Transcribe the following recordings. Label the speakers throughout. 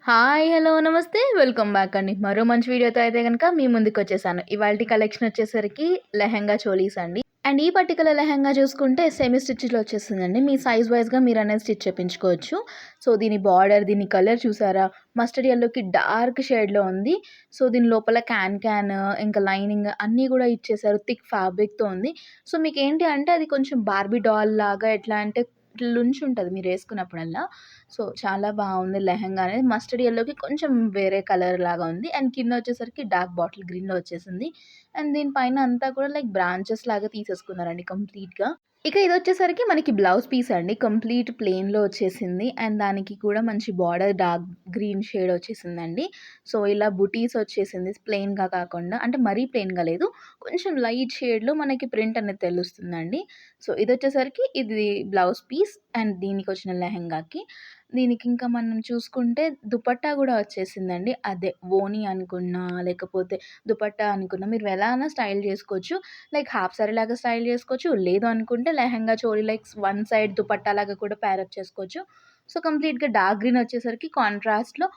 Speaker 1: Hi! Hello! నమస్తే. Welcome back అండి. మరో మంచి వీడియోతో అయితే గనక మీ ముందుకొచ్చేసాను. ఇవాల్టి కలెక్షన్ వచ్చేసరికి లెహెంగా చోలీస్ అండి. అండ్ ఈ పర్టిక్యులర్ లెహెంగా చూసుకుంటే సెమీ స్టిచ్‌లో వచ్చేస్తుందండి. మీ సైజ్ వైస్‌గా మీరనేది స్టిచ్ చేపించుకోవచ్చు. సో, దీని బార్డర్, దీని కలర్ చూసారా? మస్టర్డ్ యెల్లోకి డార్క్ షేడ్‌లో ఉంది. సో, దీని లోపల ఇంకా లైనింగ్ అన్నీ గూడా ఇచ్చేసారు. థిక్ ఫ్యాబ్రిక్‌తో ఉంది. సో, మీకేంటి అంటే అది కొంచెం బార్బీ డాల్ లాగా ఎట్లా అంటే ఇట్లా లుంచుంటది మీరేసుకున్నప్పుడల్లా. సో, చాలా బావుంది లెహెంగా అనేది. మస్టర్డ్ యెల్లోకి కొంచెం వేరే కలర్ లాగా ఉంది. అండ్ కిందొచ్చేసరికి డార్క్ బాటిల్ గ్రీన్‌లో వచ్చేసింది. అండ్ దీని పైన అంతా కూడా లైక్ బ్రాంచెస్ లాగా తీసేసుకున్నారండి కంప్లీట్‌గా. ఇక ఇదొచ్చేసరికి మనకి బ్లౌజ్ పీస్ అండి. కంప్లీట్ ప్లెయిన్‌లో వచ్చేసింది. అండ్ దానికి కూడా మంచి బార్డర్ డార్క్ గ్రీన్ షేడ్ వచ్చేసిందండి. సో, ఇలా బుటీస్ వచ్చేసింది ప్లెయిన్‌గా కాకుండా. అంటే మరీ ప్లెయిన్‌గా లేదు. కొంచెం లైట్ షేడ్‌లో మనకి ప్రింట్ అనేది తెలుస్తుందండి. సో, ఇది బ్లౌజ్ పీస్ అండ్ దీనికొచ్చిన లెహెంగాకి. దీనికింకా మనం చూసుకుంటే దుపట్టా గూడా వచ్చేసిందండి. అదే ఓని అనుకున్నా, లేకపోతే దుపట్టా అనుకున్నా మీరు ఎలా అన్నా స్టైల్ జేసుకోవచ్చు. లైక్ హాఫ్ సారీ లాగా స్టైల్ జేసుకోవచ్చు. లేదు అనుకుంటే lehenga choli like one side dupatta లాగా కూడా పేరప్ చేసుకోవచ్చు. సో, కంప్లీట్‌గా డార్క్ గ్రీన్ వచ్చేసరికి కాంట్రాస్ట్‌లో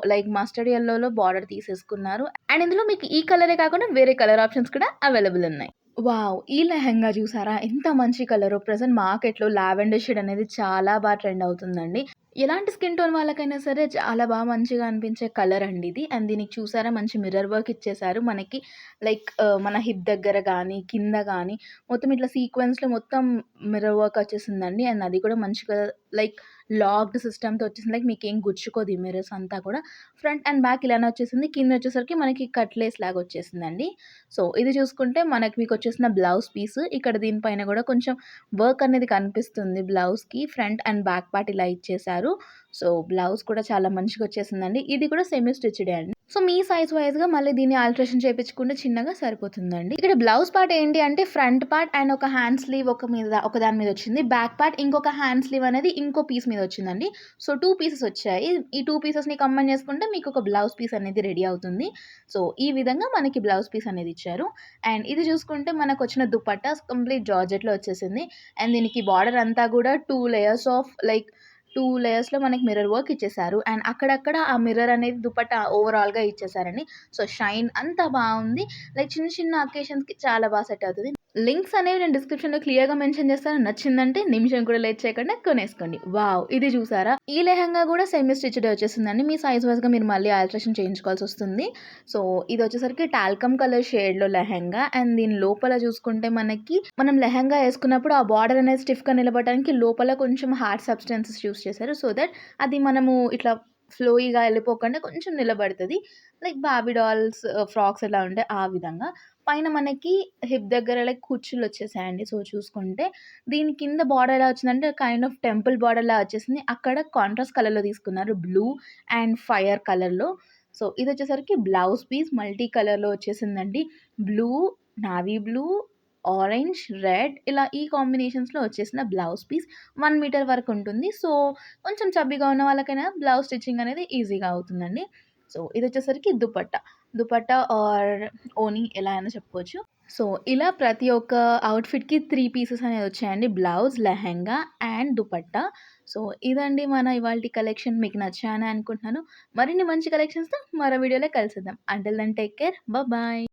Speaker 1: లైక్ మస్టర్డ్ యెల్లోలో బార్డర్ తీసేసుకున్నారు. అండ్ ఇందులో మీకు ఈ కలరే కాకుండా వేరే కలర్ ఆప్షన్స్ కూడా అవైలబుల్ ఉన్నాయి. వావ్! ఈ లెహెంగా చూసారా? ఎంత మంచి కలరో. ప్రెజెంట్ మార్కెట్‌లో లావెండర్ షేడ్ అనేది చాలా ట్రెండ్ అవుతుందండి. ఎలాంటి స్కిన్ టోన్ వాళ్ళకైనా సరే చాలా మంచిగా అనిపించే కలర్ అండి ఇది. అండ్ దీనికి చూసారా మంచి మిర్రర్ వర్క్ ఇచ్చేసారు. మనకి లైక్ మన హిప్ దగ్గర గానీ, కింద గానీ మొత్తం ఇట్లా సీక్వెన్స్‌లో మొత్తం మిర్రర్ వర్క్ వచ్చేసిందండి. అండ్ అది కూడా మంచిగా లైక్ లాక్డ్ సిస్టమ్‌తో వచ్చేసింది. లైక్ మీకేం గుచ్చుకోదు ఈ మిర్రర్స్ అంతా కూడా. ఫ్రంట్ అండ్ బ్యాక్ ఇలానే వచ్చేసింది. కిందొచ్చేసరికి మనకి కట్లేస్ లాగా వచ్చేసిందండి. సో, ఇది చూసుకుంటే మీకొచ్చేసిన బ్లౌజ్ పీస్. ఇక్కడ దీని పైన గూడా కొంచెం వర్క్ అనేది కనిపిస్తుంది బ్లౌజ్‌కి. ఫ్రంట్ అండ్ బ్యాక్ పార్ట్ ఇలా ఇచ్చేసారు. సో, బ్లౌజ్ కూడా చాలా మంచిగొచ్చేసిందండి. ఇది కూడా సెమీ స్టిచ్‌డే అండి. సో, మీ సైజ్ వైస్‌గా మళ్ళీ దీన్ని ఆల్టరేషన్ చేపించుకుంటే చిన్నగా సరిపోతుందండి. ఇక్కడ బ్లౌజ్ పార్ట్ ఏంటి అంటే ఫ్రంట్ పార్ట్ అండ్ ఒక హ్యాండ్ స్లీవ్ ఒక దాని మీద వచ్చింది. బ్యాక్ పార్ట్ ఇంకొక హ్యాండ్ స్లీవ్ అనేది ఇంకో పీస్ మీద వచ్చిందండి. సో, 2 పీసెస్ వచ్చాయి. ఈ 2 పీసెస్‌ని కంబైన్ చేసుకుంటే మీకొక బ్లౌజ్ పీస్ అనేది రెడీ అవుతుంది. సో, ఈ విధంగా మనకి బ్లౌజ్ పీస్ అనేది ఇచ్చారు. అండ్ ఇది చూసుకుంటే మనకొచ్చిన దుపట్టా కంప్లీట్ జార్జెట్‌లో వచ్చేసింది. అండ్ దీనికి బార్డర్ అంతా కూడా 2 లేయర్స్ ఆఫ్ లైక్ 2 లేయర్స్‌లో మనకి మిర్రర్ వర్క్ ఇచ్చేసారు. అండ్ అక్కడక్కడ ఆ మిర్రర్ అనేది దుపట్టా ఓవరాల్‌గా ఇచ్చేసారండి. సో, షైన్ అంతా బావుంది. లైక్ చిన్న చిన్న అకేషన్స్‌కి చాలా సెట్ అవుతది. లింక్స్ అనేవి నేను డిస్క్రిప్షన్‌లో క్లియర్‌గా మెన్షన్ చేస్తాను. నచ్చిందంటే నిమిషం కూడా లేట్ చేయకుండా కొనేసుకోండి. వావ్! ఇది చూసారా? ఈ లెహెంగా కూడా సెమీ స్టిచ్‌డే వచ్చేసిందండి. మీ సైజ్ వైస్‌గా మీరు మళ్ళీ ఆల్టరేషన్ చేయించుకోవాల్సొస్తుంది. సో, ఇదొచ్చేసరికి టాల్కమ్ కలర్ షేడ్‌లో లెహెంగా. అండ్ దీని లోపల చూసుకుంటే మనం లెహెంగా యేసుకున్నప్పుడు ఆ బార్డర్ అనేది స్టిఫ్‌గా నిలబడడానికి లోపల కొంచెం హార్డ్ సబ్స్టెన్సెస్ యూజ్ చేశారు. సో దట్ అది మనము ఇట్లా ఫ్లోయిగా ఎళ్ళిపోకుండా కొంచెం నిలబడతది. లైక్ బార్బీ డాల్స్ ఫ్రాక్స్ ఎలా ఉంటాయి ఆ విధంగా. పైన మనకి హిప్ దగ్గర లైక్ కుచ్చులొచ్చేసాయండి. సో, చూసుకుంటే దీని కింద బార్డర్ ఎలా వచ్చిందంటే కైండ్ ఆఫ్ టెంపుల్ బార్డర్‌లా వచ్చేసింది. అక్కడ కాంట్రాస్ట్ కలర్‌లో తీసుకున్నారు. బ్లూ అండ్ ఫైర్ కలర్‌లో. సో, ఇదొచ్చేసరికి బ్లౌజ్ పీస్ మల్టీ కలర్‌లో వచ్చేసిందండి. Blue, navy blue, orange, red ఇలా ఈ కాంబినేషన్స్‌లో వచ్చేసిన బ్లౌజ్ పీస్ 1 మీటర్ వరకు ఉంటుంది. సో, కొంచెం చబ్బీగా ఉన్న వాళ్ళకైనా బ్లౌజ్ స్టిచ్చింగ్ అనేది ఈజీగా అవుతుందండి. సో, ఇదొచ్చేసరికి దుపట్టా. దుపట్టా ఆర్ ఓని ఎలా అయినా చెప్పుకోవచ్చు. సో, ఇలా ప్రతి ఒక్క అవుట్‌ఫిట్‌కి 3 పీసెస్ అనేవి వచ్చాయండి. Blouse, lehenga and dupatta. So, ఇదండి మన ఇవాల్టి కలెక్షన్. మీకు నచ్చాయని అనుకుంటున్నాను. మరిన్ని మంచి కలెక్షన్స్‌తో మరో వీడియోలో కలిసిద్దాం. Until then take care. Bye.